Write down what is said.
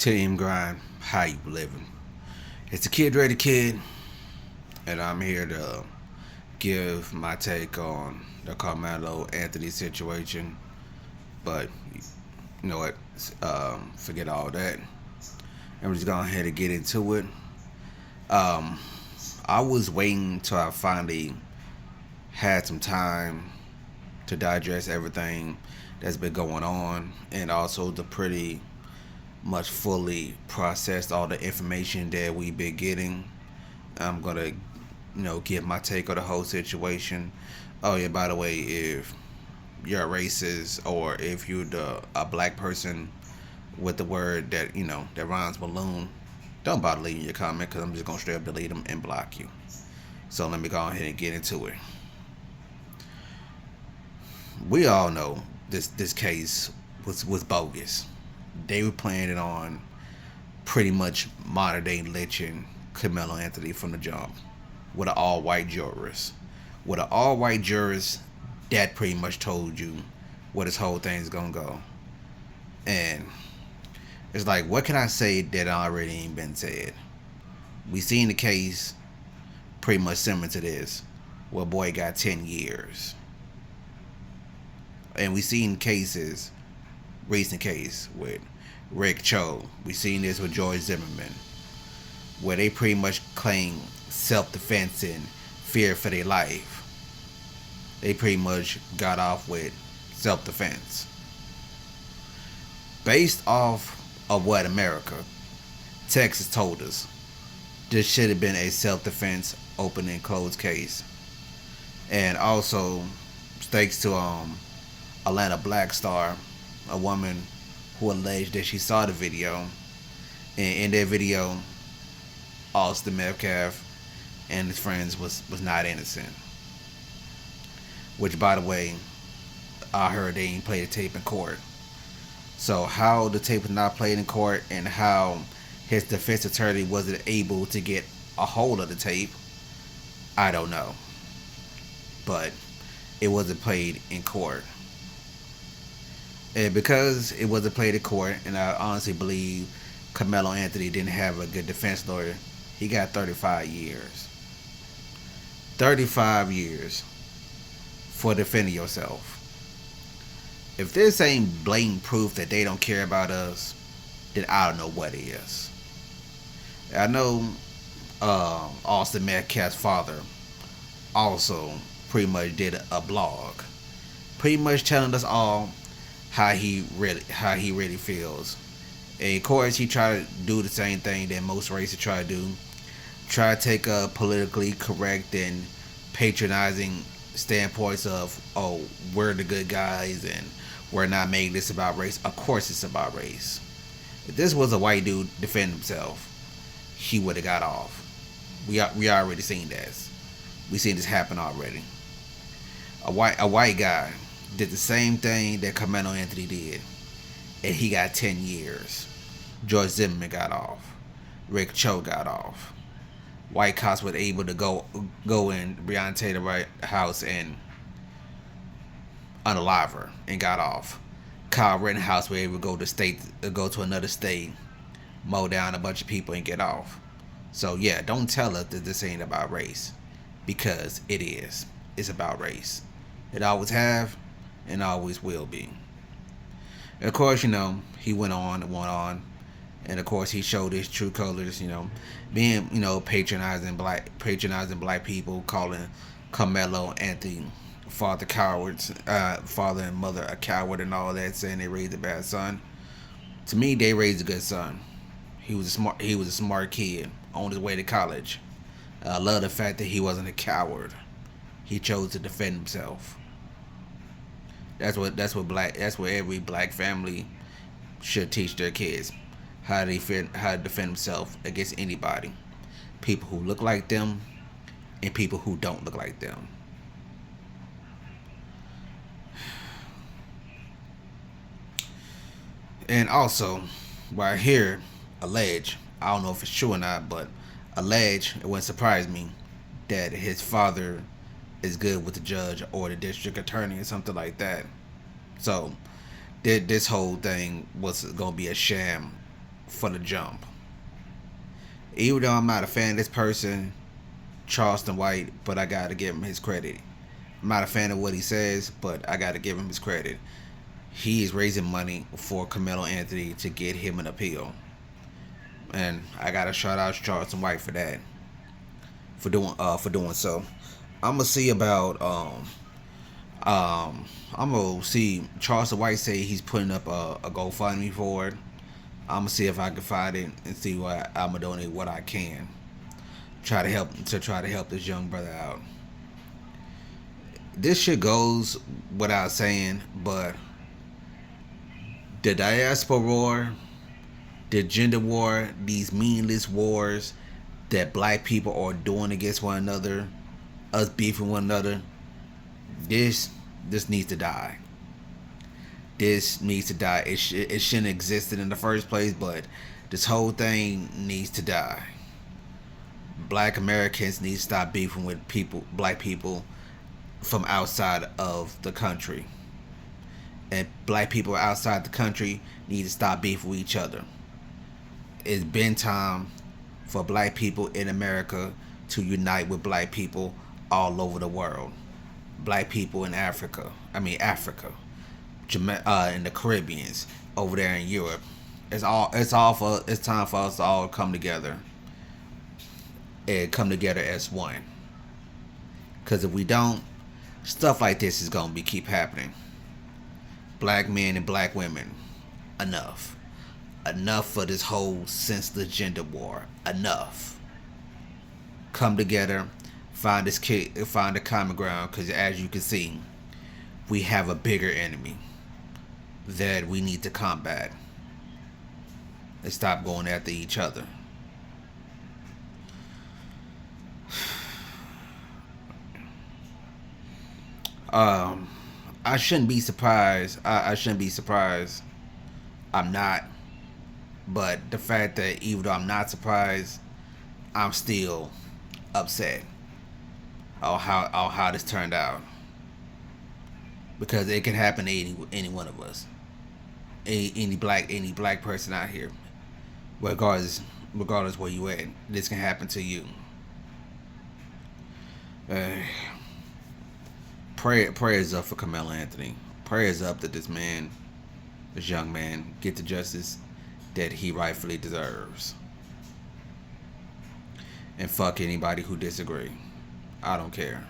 Team Grind, how you living? It's the kid DreyThe, and I'm here to give my take on the Karmelo Anthony situation. But you know what? Forget all that. I'm just going ahead and get into it. Um, I was waiting till I finally had some time to digest everything that's been going on, and also to pretty much fully process all the information that we've been getting. I'm gonna, give my take on the whole situation. Oh yeah, by the way, if you're a racist or if you're a black person with the word that rhymes balloon, don't bother leaving your comment because I'm just gonna straight up delete them and block you. So let me go ahead and get into it. We all know this case was bogus. They were planning on pretty much modern day lynching Karmelo Anthony from the jump with an all white jurist. With an all white jurist, that pretty much told you where this whole thing's gonna go. And it's like, what can I say that already ain't been said? We seen the case pretty much similar to this, where boy got 10 years. And we seen cases, recent case with Rick Cho. We seen this with George Zimmerman, where they pretty much claim self-defense and fear for their life. They pretty much got off with self-defense. Based off of what America, Texas told us, this should have been a self-defense open and closed case. And also, thanks to Atlanta Black Star, a woman who alleged that she saw the video, and in that video, Austin Metcalf and his friends was not innocent. Which, by the way, I heard they didn't play the tape in court. So how the tape was not played in court and how his defense attorney wasn't able to get a hold of the tape, I don't know. But it wasn't played in court. And because it wasn't played in court, and I honestly believe Karmelo Anthony didn't have a good defense lawyer, he got 35 years. 35 years for defending yourself. If this ain't blatant proof that they don't care about us, then I don't know what is. I know Austin Metcalf's father also pretty much did a blog, pretty much telling us all how he really feels. And of course, he tried to do the same thing that most racists try to do. Try to take a politically correct and patronizing standpoints of, oh, we're the good guys and we're not making this about race. Of course it's about race. If this was a white dude defending himself, he would have got off. We already seen this. We seen this happen already. A white guy did the same thing that Karmelo Anthony did, and he got 10 years. George Zimmerman got off. Rick Cho got off. White cops were able to go in Breonna Taylor's house and unalive her and got off. Kyle Rittenhouse were able to go to another state, mow down a bunch of people and get off. So yeah, don't tell us that this ain't about race, because it is. It's about race. It always have and always will be. And of course, he went on and went on. And of course, he showed his true colors, being, patronizing black people, calling Karmelo Anthony father and mother a coward and all that, saying they raised a bad son. To me, they raised a good son. He was a smart kid on his way to college. I love the fact that he wasn't a coward. He chose to defend himself. That's what every black family should teach their kids. How to defend themselves against anybody. People who look like them and people who don't look like them. And also, right here, allege, I don't know if it's true or not, but allege, it wouldn't surprise me, that his father is good with the judge or the district attorney or something like that. So, this whole thing was going to be a sham for the jump. Even though I'm not a fan of this person, Charleston White, but I gotta give him his credit. I'm not a fan of what he says, but I gotta give him his credit. He is raising money for Karmelo Anthony to get him an appeal, and I gotta shout out Charleston White for that, for doing so. I'm gonna see about I'm gonna see Charleston White say he's putting up a GoFundMe for it. I'm gonna see if I can find it and see what I'm gonna donate what I can. Try to help this young brother out. This shit goes without saying, but the diaspora war, the gender war, these meaningless wars that black people are doing against one another, us beefing one another, this needs to die. This needs to die. It shouldn't have existed in the first place, but this whole thing needs to die. Black Americans need to stop beefing with black people from outside of the country. And black people outside the country need to stop beefing with each other. It's been time for black people in America to unite with black people all over the world. Black people in Africa, in the Caribbeans, over there in Europe. It's time for us to all come together and come together as one. Because if we don't, stuff like this is gonna keep happening. Black men and black women, enough for this whole senseless gender war. Enough. Come together, find a common ground, because as you can see, we have a bigger enemy that we need to combat and stop going after each other. I shouldn't be surprised. I shouldn't be surprised. I'm not. But the fact that even though I'm not surprised, I'm still upset on how this turned out. Because it can happen to any one of us. Any black person out here. Regardless where you at, this can happen to you. Prayers up for Karmelo Anthony. Prayers up that this young man, get the justice that he rightfully deserves. And fuck anybody who disagree. I don't care.